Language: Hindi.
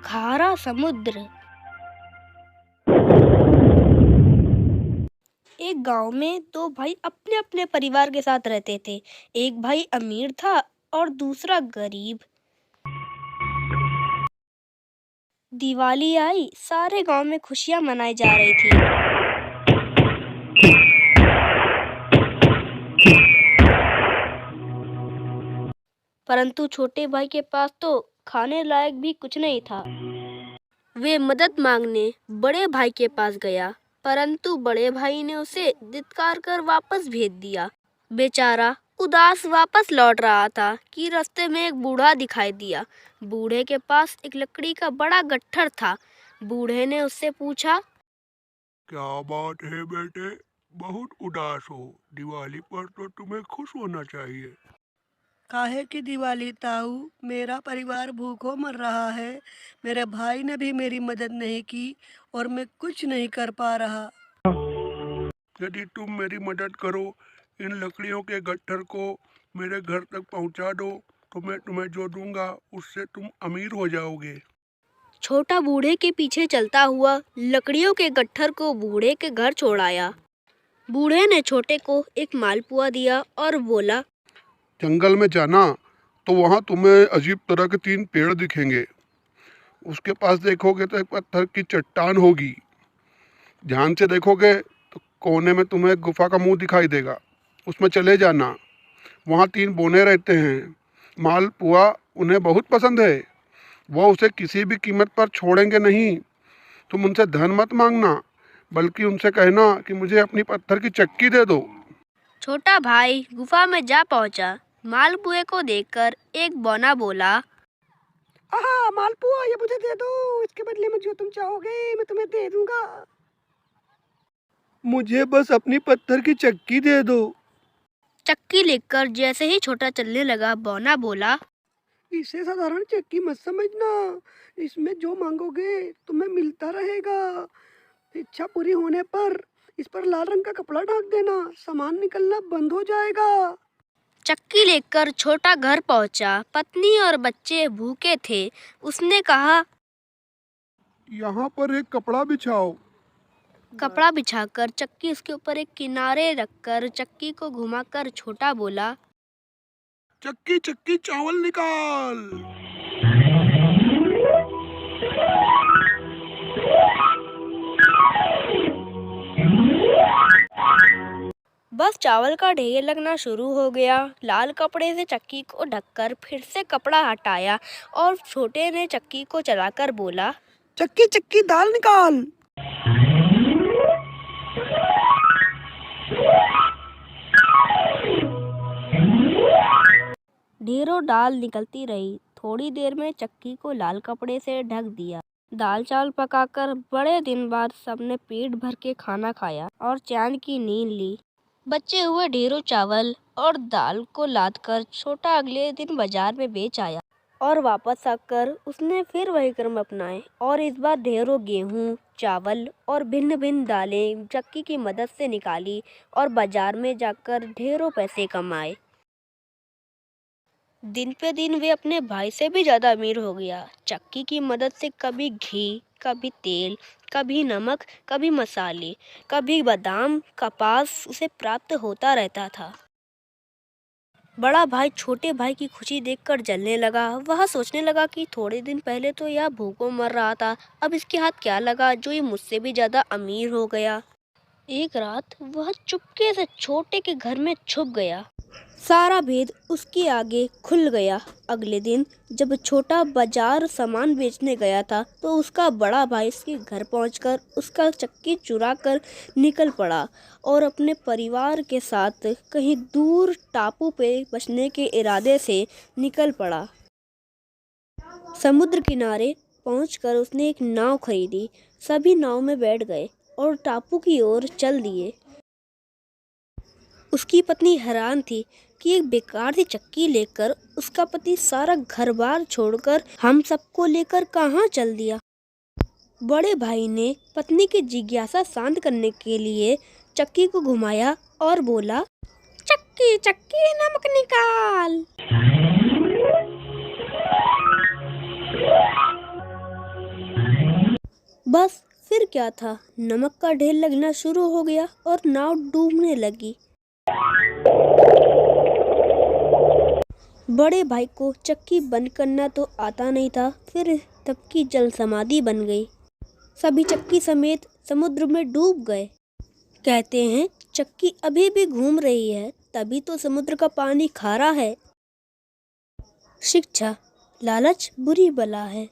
खारा समुद्र। एक गांव में दो भाई अपने अपने परिवार के साथ रहते थे। एक भाई अमीर था और दूसरा गरीब। दिवाली आई, सारे गांव में खुशियां मनाई जा रही थी। परंतु छोटे भाई के पास तो खाने लायक भी कुछ नहीं था। वे मदद मांगने बड़े भाई के पास गया, परंतु बड़े भाई ने उसे धिक्कार कर वापस भेज दिया। बेचारा उदास वापस लौट रहा था कि रास्ते में एक बूढ़ा दिखाई दिया। बूढ़े के पास एक लकड़ी का बड़ा गट्ठर था। बूढ़े ने उससे पूछा, क्या बात है बेटे, बहुत उदास हो। दिवाली पर तो तुम्हें खुश होना चाहिए। काहे की दिवाली ताऊ, मेरा परिवार भूखों मर रहा है। मेरे भाई ने भी मेरी मदद नहीं की और मैं कुछ नहीं कर पा रहा। यदि तुम मेरी मदद करो, इन लकड़ियों के गट्ठर को मेरे घर तक पहुंचा दो, तो मैं तुम्हें जो दूंगा उससे तुम अमीर हो जाओगे। छोटा बूढ़े के पीछे चलता हुआ लकड़ियों के गट्ठर को बूढ़े के घर छोड़ आया। बूढ़े ने छोटे को एक मालपुआ दिया और बोला, जंगल में जाना तो वहाँ तुम्हें अजीब तरह के 3 पेड़ दिखेंगे। उसके पास देखोगे तो एक पत्थर की चट्टान होगी। ध्यान से देखोगे तो कोने में तुम्हें एक गुफा का मुंह दिखाई देगा। उसमें चले जाना। वहाँ 3 बोने रहते हैं। मालपुआ उन्हें बहुत पसंद है। वह उसे किसी भी कीमत पर छोड़ेंगे नहीं। तुम उनसे धन मत मांगना, बल्कि उनसे कहना कि मुझे अपनी पत्थर की चक्की दे दो। छोटा भाई गुफा में जा पहुंचा। मालपुए को देखकर एक बौना बोला, आहा, मालपुआ ये मुझे दे दो। इसके बदले में जो तुम चाहोगे मैं तुम्हें दे दूंगा। मुझे बस अपनी पत्थर की चक्की दे दो। चक्की लेकर जैसे ही छोटा चलने लगा, बौना बोला, इसे साधारण चक्की मत समझना। इसमें जो मांगोगे तुम्हें मिलता रहेगा। इच्छा पूरी होने पर इस पर लाल रंग का कपड़ा ढक देना, सामान निकलना बंद हो जाएगा। चक्की लेकर छोटा घर पहुंचा। पत्नी और बच्चे भूखे थे। उसने कहा, यहाँ पर एक कपड़ा बिछाओ। कपड़ा बिछाकर चक्की उसके ऊपर एक किनारे रखकर चक्की को घुमाकर छोटा बोला, चक्की चक्की चावल निकाल। बस चावल का ढेर लगना शुरू हो गया। लाल कपड़े से चक्की को ढककर फिर से कपड़ा हटाया और छोटे ने चक्की को चलाकर बोला, चक्की चक्की दाल निकाल। ढेरों दाल निकलती रही। थोड़ी देर में चक्की को लाल कपड़े से ढक दिया। दाल चावल पकाकर बड़े दिन बाद सबने पेट भर के खाना खाया और चैन की नींद ली। बचे हुए ढेरों चावल और दाल को लादकर छोटा अगले दिन बाजार में बेच आया और वापस आकर उसने फिर वही क्रम अपनाए और इस बार ढेरों गेहूं, चावल और भिन्न भिन्न दालें चक्की की मदद से निकाली और बाजार में जाकर ढेरों पैसे कमाए। दिन पे दिन वे अपने भाई से भी ज्यादा अमीर हो गया। चक्की की मदद से कभी घी, कभी तेल, कभी नमक, कभी मसाले, कभी बादाम, कपास उसे प्राप्त होता रहता था। बड़ा भाई छोटे भाई की खुशी देखकर जलने लगा। वह सोचने लगा कि थोड़े दिन पहले तो यह भूखों मर रहा था, अब इसके हाथ क्या लगा जो ये मुझसे भी ज्यादा अमीर हो गया। एक रात वह चुपके से छोटे के घर में छुप गया। सारा भेद उसके आगे खुल गया। अगले दिन जब छोटा बाजार सामान बेचने गया था तो उसका बड़ा भाई उसके घर पहुंचकर उसका चक्की चुरा कर निकल पड़ा और अपने परिवार के साथ कहीं दूर टापू पे बसने के इरादे से निकल पड़ा। समुद्र किनारे पहुंचकर उसने एक नाव खरीदी। सभी नाव में बैठ गए और टापू की ओर चल दिए। उसकी पत्नी हैरान थी कि एक बेकार सी चक्की लेकर उसका पति सारा घर बार छोड़कर हम सबको लेकर कहाँ चल दिया। बड़े भाई ने पत्नी की जिज्ञासा शांत करने के लिए चक्की को घुमाया और बोला, चक्की चक्की नमक निकाल। बस फिर क्या था, नमक का ढेर लगना शुरू हो गया और नाव डूबने लगी। बड़े भाई को चक्की बंद करना तो आता नहीं था, फिर तब की जल समाधि बन गई। सभी चक्की समेत समुद्र में डूब गए। कहते हैं चक्की अभी भी घूम रही है, तभी तो समुद्र का पानी खारा है। शिक्षा, लालच बुरी बला है।